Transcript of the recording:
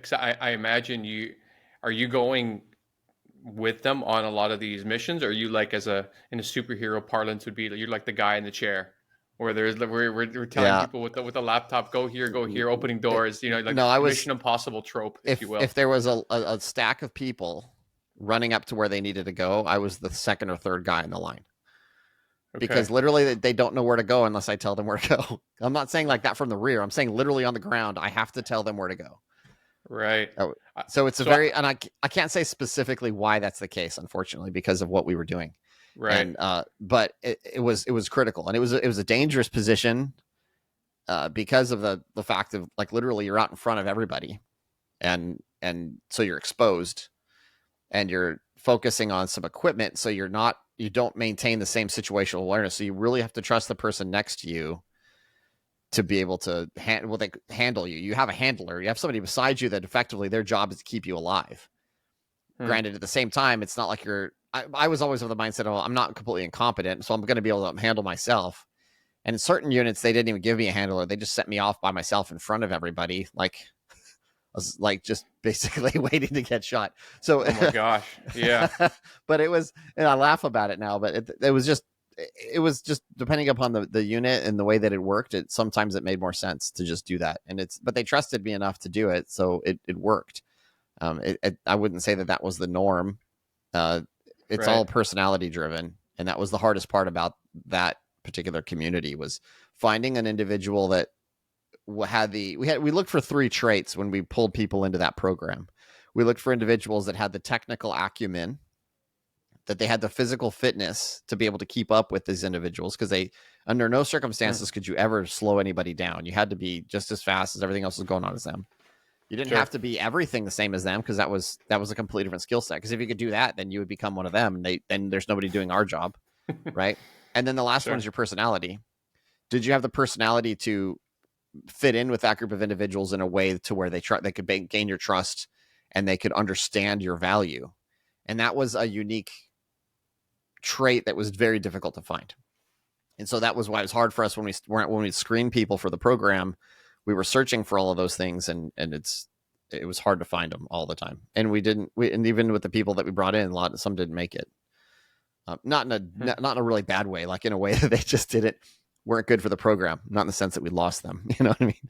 'cause I imagine are you going with them on a lot of these missions, or are you like in a superhero parlance would be you're like the guy in the chair where we're telling Yeah. people with the laptop, go here, opening It, doors, like no, I Mission was, Impossible trope, if you will. if there was a stack of people running up to where they needed to go, I was the second or third guy in the line because Okay. literally they don't know where to go unless I tell them where to go. I'm not saying like that from the rear. I'm saying literally on the ground. I have to tell them where to go. Right. Oh, Uh, so it's a So very, and I can't say specifically why that's the case, unfortunately, because of what we were doing. right. And but it was critical, and it was a dangerous position because of the fact of like literally you're out in front of everybody, and so you're exposed, and you're focusing on some equipment, so you don't maintain the same situational awareness. So you really have to trust the person next to you to be able to they handle you. You have a handler. You have somebody beside you that effectively their job is to keep you alive. Hmm. Granted, at the same time, it's not like I was always of the mindset, oh, I'm not completely incompetent, so I'm going to be able to handle myself. And in certain units, they didn't even give me a handler. They just set me off by myself in front of everybody, like I was like just basically waiting to get shot. So, Oh my gosh. Yeah. but it was, and I laugh about it now, but it was just depending upon the unit and the way that it worked. Sometimes it made more sense to just do that. But they trusted me enough to do it. So it worked. I wouldn't say that was the norm. Uh, it's Right. all personality driven. And that was the hardest part about that particular community was finding an individual that we looked for three traits when we pulled people into that program. We looked for individuals that had the technical acumen, that they had the physical fitness to be able to keep up with these individuals, because they under no Hmm. circumstances could you ever slow anybody down. You had to be just as fast as everything else was going on as them. You didn't Sure. have to be everything the same as them, because that was a completely different skill set. Because if you could do that, then you would become one of them, and then there's nobody doing our job, right? And then the last one Sure. is your personality. Did you have the personality to fit in with that group of individuals in a way to where they could gain your trust and they could understand your value? And that was a unique trait that was very difficult to find. And so that was why it was hard for us when we screened people for the program. We were searching for all of those things, and it was hard to find them all the time. And and even with the people that we brought in, some didn't make it. Not in Hmm. not in a really bad way, like in a way that they just weren't good for the program. Not in the sense that we lost them. You know what I mean?